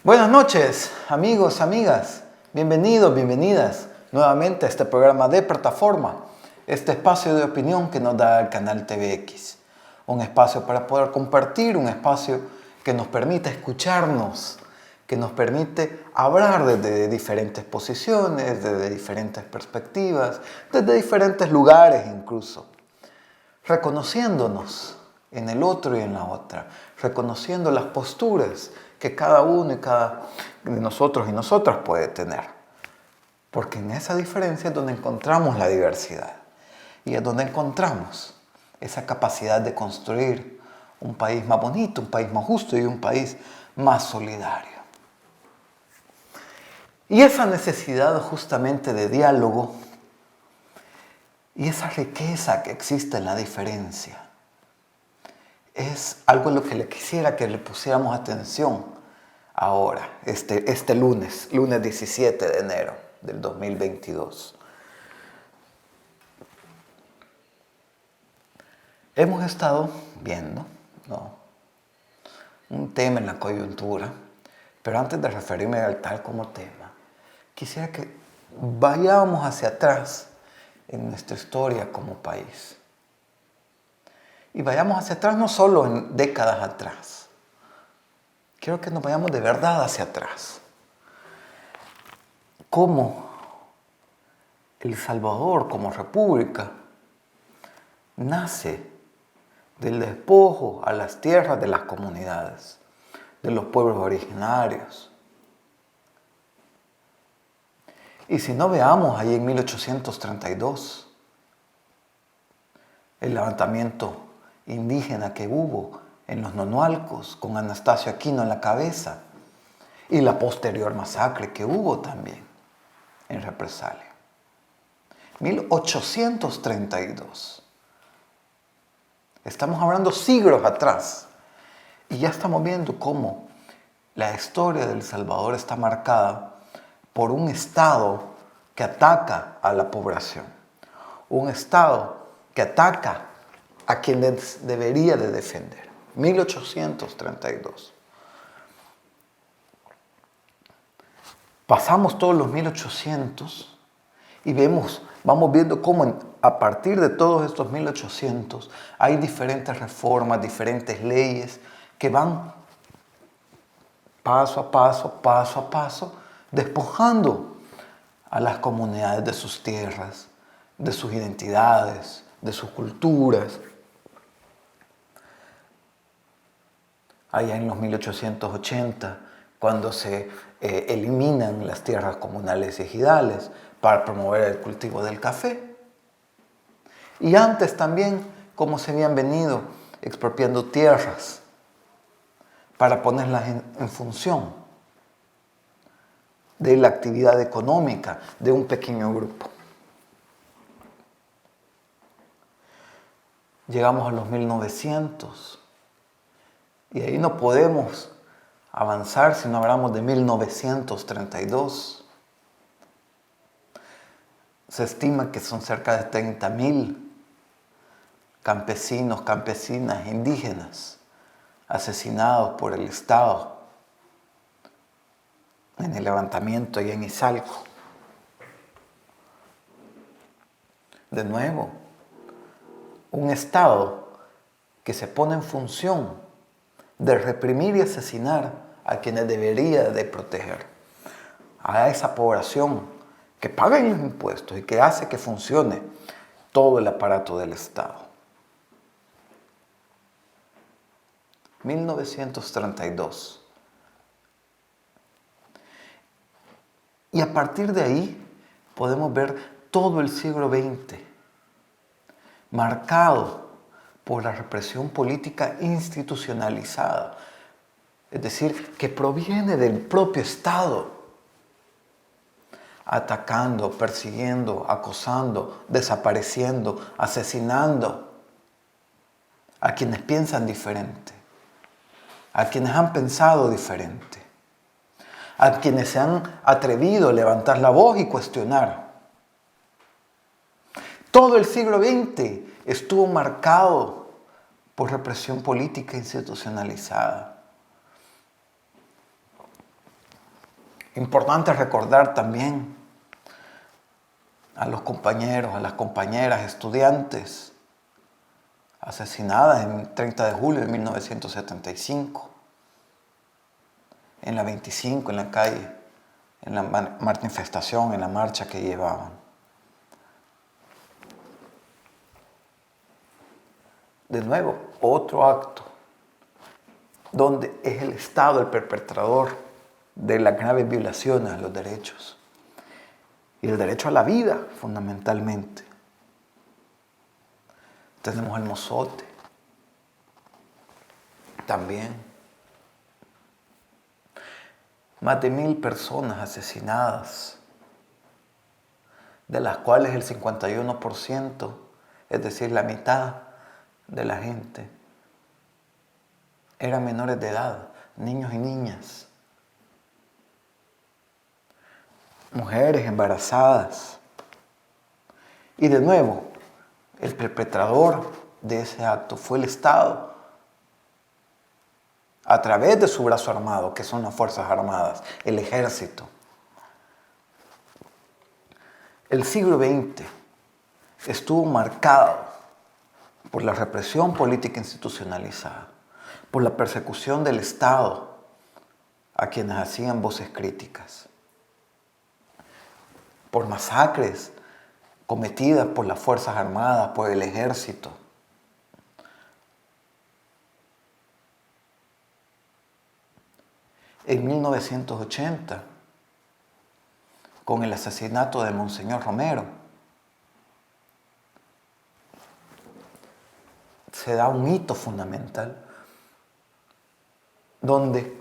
Buenas noches, amigos, amigas. Bienvenidos, bienvenidas nuevamente a este programa de plataforma, este espacio de opinión que nos da el canal TVX. Un espacio para poder compartir, un espacio que nos permite escucharnos, que nos permite hablar desde diferentes posiciones, desde diferentes perspectivas, desde diferentes lugares incluso, reconociéndonos en el otro y en la otra, reconociendo las posturas que cada uno y cada de nosotros y nosotras puede tener. Porque en esa diferencia es donde encontramos la diversidad y es donde encontramos esa capacidad de construir un país más bonito, un país más justo y un país más solidario. Y esa necesidad justamente de diálogo y esa riqueza que existe en la diferencia es algo en lo que le quisiera que le pusiéramos atención ahora, este lunes 17 de enero del 2022. Hemos estado viendo, ¿no?, un tema en la coyuntura, pero antes de referirme al tal como tema, quisiera que vayamos hacia atrás en nuestra historia como país. Y vayamos hacia atrás no solo en décadas atrás. Quiero que nos vayamos de verdad hacia atrás. Cómo El Salvador como república nace del despojo a las tierras de las comunidades, de los pueblos originarios. Y si no, veamos ahí en 1832 el levantamiento indígena que hubo en los Nonualcos con Anastasio Aquino en la cabeza y la posterior masacre que hubo también en represalia. 1832. Estamos hablando siglos atrás y ya estamos viendo cómo la historia de El Salvador está marcada por un Estado que ataca a la población, un Estado que ataca a quienes debería de defender. 1832. Pasamos todos los 1800 y vamos viendo cómo a partir de todos estos 1800 hay diferentes reformas, diferentes leyes que van paso a paso, despojando a las comunidades de sus tierras, de sus identidades, de sus culturas. Allá en los 1880, cuando se eliminan las tierras comunales y ejidales para promover el cultivo del café. Y antes también, como se habían venido expropiando tierras para ponerlas en función de la actividad económica de un pequeño grupo. Llegamos a los 1900 y ahí no podemos avanzar si no hablamos de 1932. Se estima que son cerca de 30,000 campesinos, campesinas, indígenas asesinados por el Estado en el levantamiento y en Izalco. De nuevo, un Estado que se pone en función de reprimir y asesinar a quienes debería de proteger, a esa población que paga los impuestos y que hace que funcione todo el aparato del Estado. 1932. Y a partir de ahí podemos ver todo el siglo XX marcado por la represión política institucionalizada, es decir, que proviene del propio Estado, atacando, persiguiendo, acosando, desapareciendo, asesinando a quienes piensan diferente, a quienes han pensado diferente, a quienes se han atrevido a levantar la voz y cuestionar. Todo el siglo XX estuvo marcado por represión política institucionalizada. Importante recordar también a los compañeros, a las compañeras, estudiantes asesinadas en 30 de julio de 1975, en la 25, en la calle, en la manifestación, en la marcha que llevaban. De nuevo, otro acto donde es el Estado el perpetrador de las graves violaciones a los derechos y el derecho a la vida, fundamentalmente. Tenemos el mozote también. Más de 1,000 personas asesinadas, de las cuales el 51%, es decir, la mitad de la gente, eran menores de edad, niños y niñas, mujeres embarazadas. Y de nuevo, el perpetrador de ese acto fue el Estado, a través de su brazo armado, que son las Fuerzas Armadas, el Ejército. El siglo XX estuvo marcado por la represión política institucionalizada, por la persecución del Estado a quienes hacían voces críticas, por masacres cometidas por las Fuerzas Armadas, por el Ejército. En 1980, con el asesinato de Monseñor Romero, se da un hito fundamental donde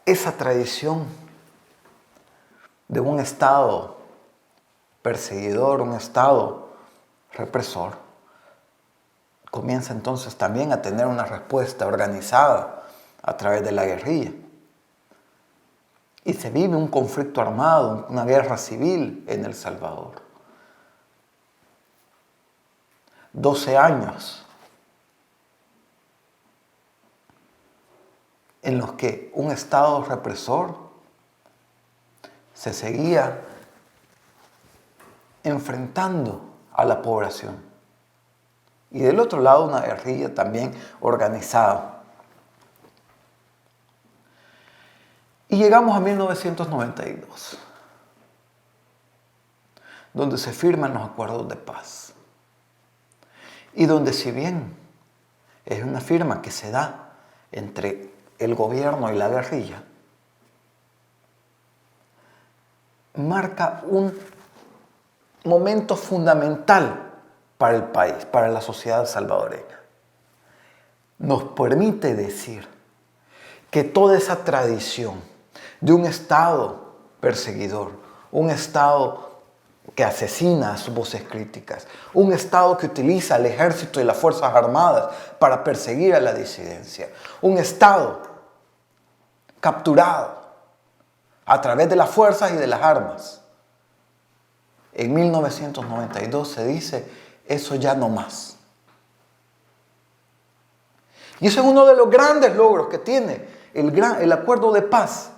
esa tradición de un Estado perseguidor, un Estado represor, comienza entonces también a tener una respuesta organizada a través de la guerrilla. Y se vive un conflicto armado, una guerra civil en El Salvador. 12 años en los que un Estado represor se seguía enfrentando a la población. Y del otro lado una guerrilla también organizada. Y llegamos a 1992, donde se firman los acuerdos de paz. Y donde, si bien es una firma que se da entre el gobierno y la guerrilla, marca un momento fundamental para el país, para la sociedad salvadoreña. Nos permite decir que toda esa tradición de un Estado perseguidor, un Estado que asesina a sus voces críticas, un Estado que utiliza al Ejército y las Fuerzas Armadas para perseguir a la disidencia, un Estado capturado a través de las fuerzas y de las armas. En 1992 se dice, eso ya no más. Y eso es uno de los grandes logros que tiene el acuerdo de paz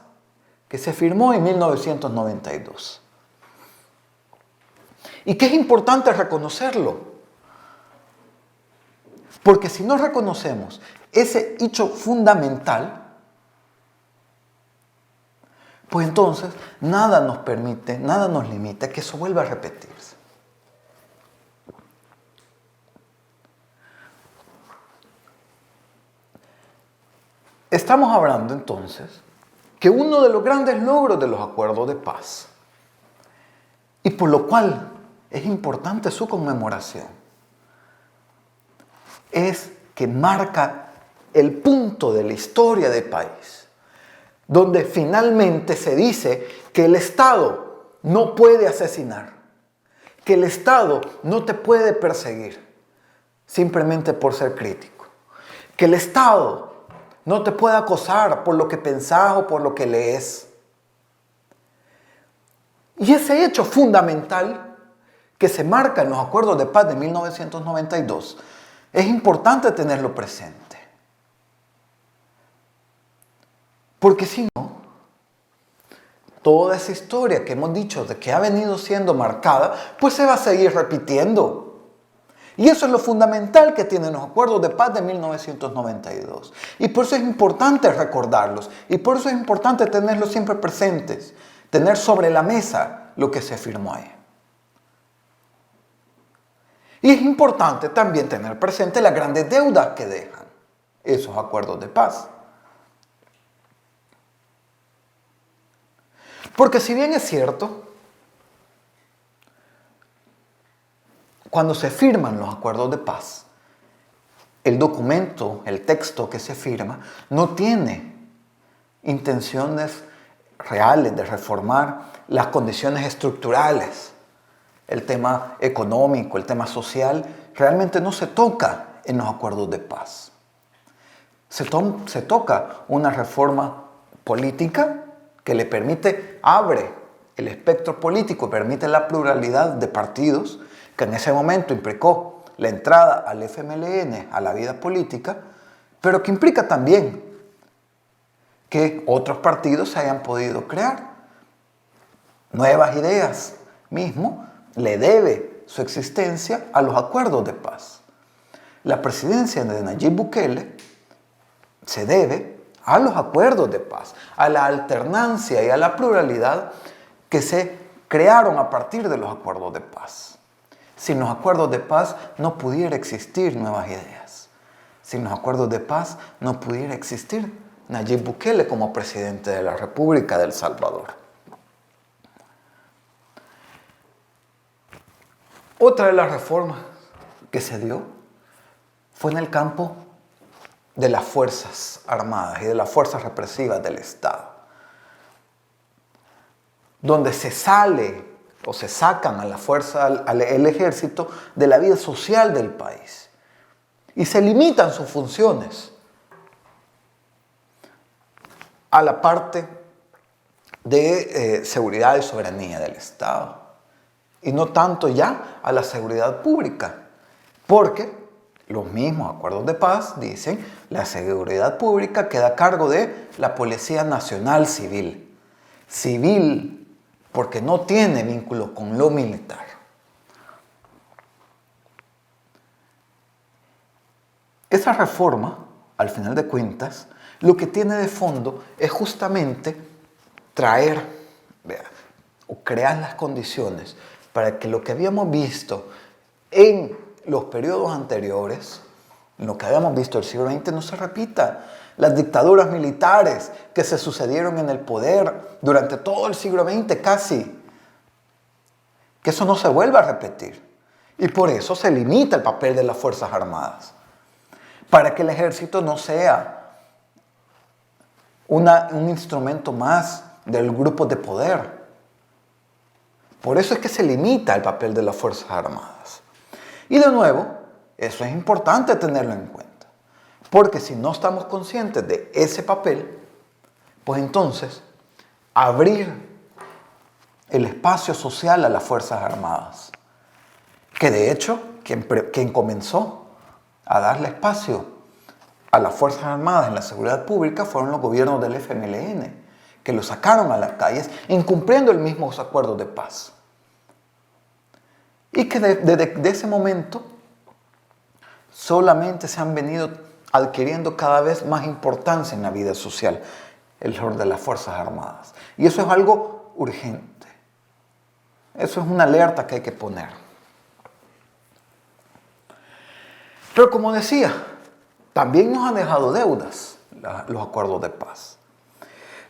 que se firmó en 1992. Y que es importante reconocerlo. Porque si no reconocemos ese hecho fundamental, pues entonces nada nos permite, nada nos limita que eso vuelva a repetirse. Estamos hablando entonces que uno de los grandes logros de los acuerdos de paz, y por lo cual es importante su conmemoración, es que marca el punto de la historia del país, donde finalmente se dice que el Estado no puede asesinar, que el Estado no te puede perseguir simplemente por ser crítico, que el Estado no te puede acosar por lo que pensás o por lo que lees. Y ese hecho fundamental que se marca en los acuerdos de paz de 1992 es importante tenerlo presente. Porque si no, toda esa historia que hemos dicho de que ha venido siendo marcada, pues se va a seguir repitiendo. Y eso es lo fundamental que tienen los acuerdos de paz de 1992. Y por eso es importante recordarlos. Y por eso es importante tenerlos siempre presentes. Tener sobre la mesa lo que se firmó ahí. Y es importante también tener presente las grandes deudas que dejan esos acuerdos de paz. Porque si bien es cierto, cuando se firman los acuerdos de paz, el documento, el texto que se firma, no tiene intenciones reales de reformar las condiciones estructurales. El tema económico, el tema social, realmente no se toca en los acuerdos de paz. Se toca una reforma política que le permite, abre el espectro político, permite la pluralidad de partidos, que en ese momento implicó la entrada al FMLN a la vida política, pero que implica también que otros partidos se hayan podido crear. Nuevas Ideas mismo le debe su existencia a los acuerdos de paz. La presidencia de Nayib Bukele se debe a los acuerdos de paz, a la alternancia y a la pluralidad que se crearon a partir de los acuerdos de paz. Sin los acuerdos de paz no pudiera existir Nuevas Ideas. Sin los acuerdos de paz no pudiera existir Nayib Bukele como presidente de la República de El Salvador. Otra de las reformas que se dio fue en el campo de las Fuerzas Armadas y de las fuerzas represivas del Estado, donde se sale o se sacan a la fuerza, al ejército de la vida social del país y se limitan sus funciones a la parte de seguridad y soberanía del Estado y no tanto ya a la seguridad pública, porque los mismos acuerdos de paz dicen la seguridad pública queda a cargo de la Policía Nacional Civil. Civil porque no tiene vínculo con lo militar. Esa reforma, al final de cuentas, lo que tiene de fondo es justamente traer o crear las condiciones para que lo que habíamos visto en los periodos anteriores, lo que habíamos visto el siglo XX, no se repita. Las dictaduras militares que se sucedieron en el poder durante todo el siglo XX casi, que eso no se vuelva a repetir. Y por eso se limita el papel de las Fuerzas Armadas, para que el ejército no sea un instrumento más del grupo de poder. Por eso es que se limita el papel de las Fuerzas Armadas. Y de nuevo, eso es importante tenerlo en cuenta. Porque si no estamos conscientes de ese papel, pues entonces abrir el espacio social a las Fuerzas Armadas, que de hecho quien comenzó a darle espacio a las Fuerzas Armadas en la seguridad pública fueron los gobiernos del FMLN, que lo sacaron a las calles incumpliendo el mismo acuerdo de paz. Y que desde ese momento solamente se han venido adquiriendo cada vez más importancia en la vida social, el rol de las Fuerzas Armadas. Y eso es algo urgente. Eso es una alerta que hay que poner. Pero como decía, también nos han dejado deudas los acuerdos de paz.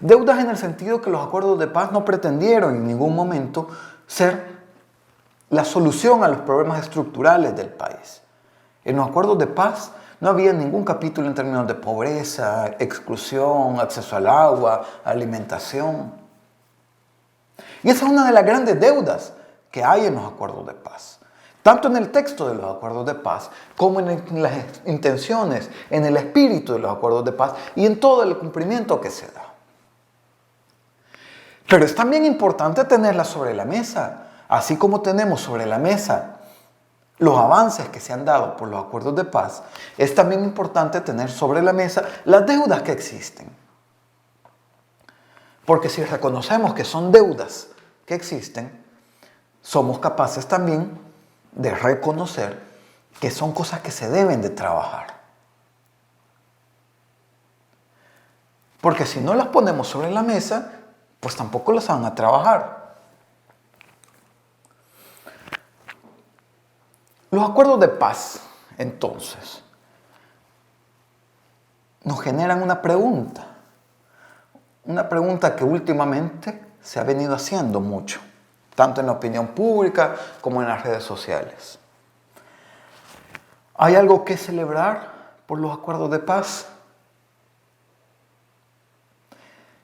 Deudas en el sentido que los acuerdos de paz no pretendieron en ningún momento ser la solución a los problemas estructurales del país. En los acuerdos de paz no había ningún capítulo en términos de pobreza, exclusión, acceso al agua, alimentación. Y esa es una de las grandes deudas que hay en los acuerdos de paz. Tanto en el texto de los acuerdos de paz, como en las intenciones, en el espíritu de los acuerdos de paz y en todo el cumplimiento que se da. Pero es también importante tenerla sobre la mesa, así como tenemos sobre la mesa los avances que se han dado por los acuerdos de paz, es también importante tener sobre la mesa las deudas que existen. Porque si reconocemos que son deudas que existen, somos capaces también de reconocer que son cosas que se deben de trabajar. Porque si no las ponemos sobre la mesa, pues tampoco las van a trabajar. Los acuerdos de paz, entonces, nos generan una pregunta que últimamente se ha venido haciendo mucho, tanto en la opinión pública como en las redes sociales. ¿Hay algo que celebrar por los acuerdos de paz?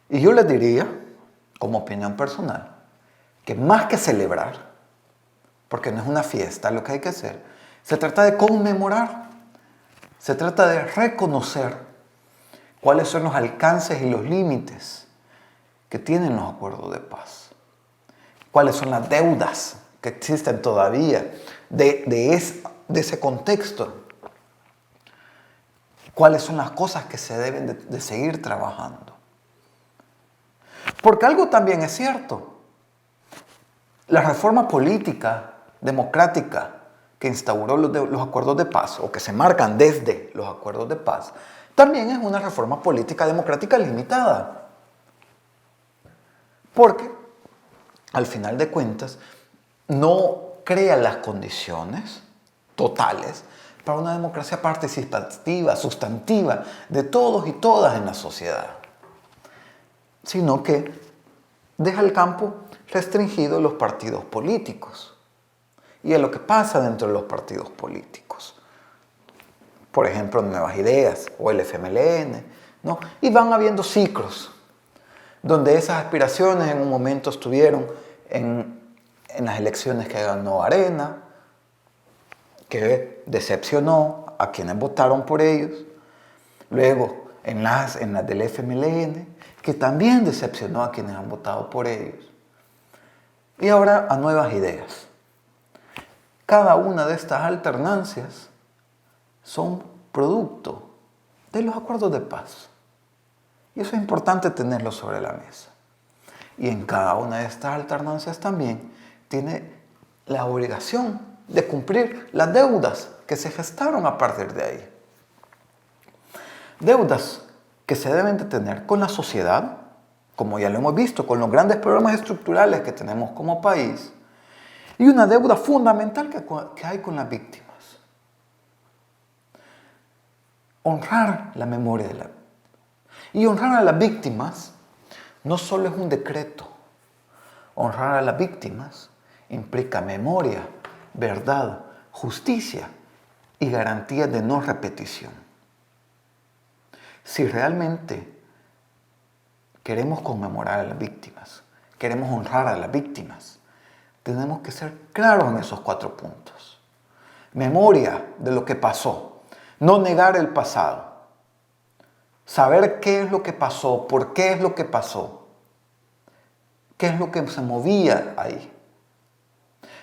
Y yo les diría, como opinión personal, que más que celebrar, porque no es una fiesta lo que hay que hacer, se trata de conmemorar, se trata de reconocer cuáles son los alcances y los límites que tienen los acuerdos de paz, cuáles son las deudas que existen todavía de ese contexto, cuáles son las cosas que se deben de seguir trabajando. Porque algo también es cierto. La reforma política, democrática, que instauró los acuerdos de paz, o que se marcan desde los acuerdos de paz, también es una reforma política democrática limitada. Porque, al final de cuentas, no crea las condiciones totales para una democracia participativa, sustantiva, de todos y todas en la sociedad, sino que deja el campo restringido a los partidos políticos y a lo que pasa dentro de los partidos políticos. Por ejemplo, Nuevas Ideas o el FMLN, ¿no? Y van habiendo ciclos donde esas aspiraciones en un momento estuvieron en las elecciones que ganó Arena, que decepcionó a quienes votaron por ellos. Luego, en las del FMLN, que también decepcionó a quienes han votado por ellos. Y ahora a Nuevas Ideas. Cada una de estas alternancias son producto de los acuerdos de paz. Y eso es importante tenerlo sobre la mesa. Y en cada una de estas alternancias también tiene la obligación de cumplir las deudas que se gestaron a partir de ahí. Deudas que se deben de tener con la sociedad, como ya lo hemos visto, con los grandes problemas estructurales que tenemos como país, y una deuda fundamental que hay con las víctimas. Honrar la memoria de la víctima. Y honrar a las víctimas no solo es un decreto. Honrar a las víctimas implica memoria, verdad, justicia y garantías de no repetición. Si realmente queremos conmemorar a las víctimas, queremos honrar a las víctimas, tenemos que ser claros en esos 4 puntos. Memoria de lo que pasó, no negar el pasado, saber qué es lo que pasó, por qué es lo que pasó, qué es lo que se movía ahí.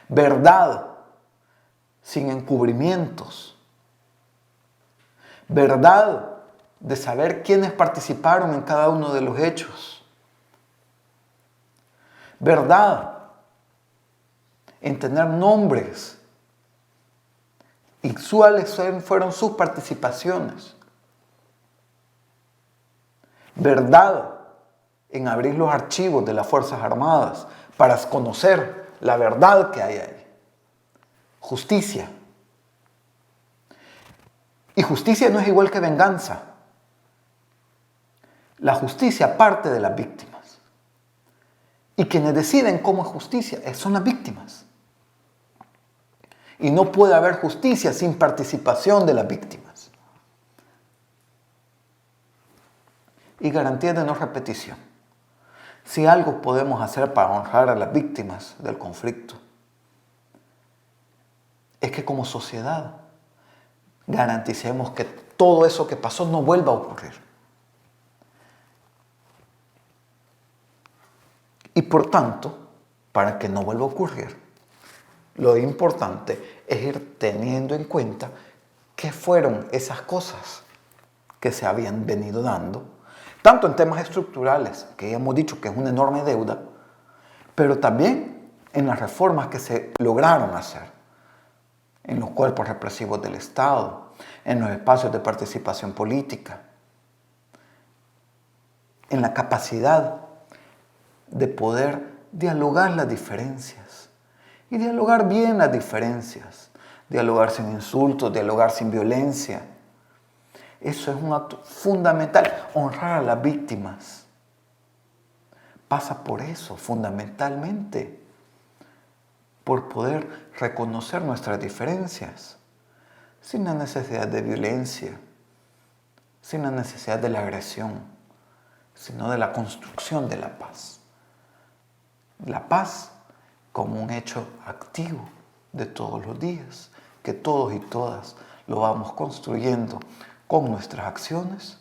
Verdad, sin encubrimientos. Verdad de saber quiénes participaron en cada uno de los hechos. Verdad en tener nombres y cuáles fueron sus participaciones. Verdad en abrir los archivos de las Fuerzas Armadas para conocer la verdad que hay ahí. Justicia. Y justicia no es igual que venganza. La justicia parte de las víctimas. Y quienes deciden cómo es justicia son las víctimas. Y no puede haber justicia sin participación de las víctimas. Y garantías de no repetición. Si algo podemos hacer para honrar a las víctimas del conflicto, es que como sociedad garanticemos que todo eso que pasó no vuelva a ocurrir. Y por tanto, para que no vuelva a ocurrir, lo importante es ir teniendo en cuenta qué fueron esas cosas que se habían venido dando, tanto en temas estructurales, que ya hemos dicho que es una enorme deuda, pero también en las reformas que se lograron hacer, en los cuerpos represivos del Estado, en los espacios de participación política, en la capacidad de poder dialogar las diferencias y dialogar bien las diferencias, dialogar sin insultos, dialogar sin violencia. Eso es un acto fundamental, honrar a las víctimas. Pasa por eso, fundamentalmente, por poder reconocer nuestras diferencias, sin la necesidad de violencia, sin la necesidad de la agresión, sino de la construcción de la paz. La paz como un hecho activo de todos los días, que todos y todas lo vamos construyendo con nuestras acciones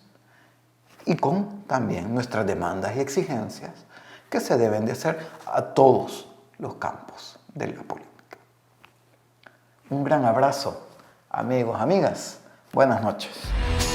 y con también nuestras demandas y exigencias que se deben de hacer a todos los campos de la política. Un gran abrazo, amigos, amigas. Buenas noches.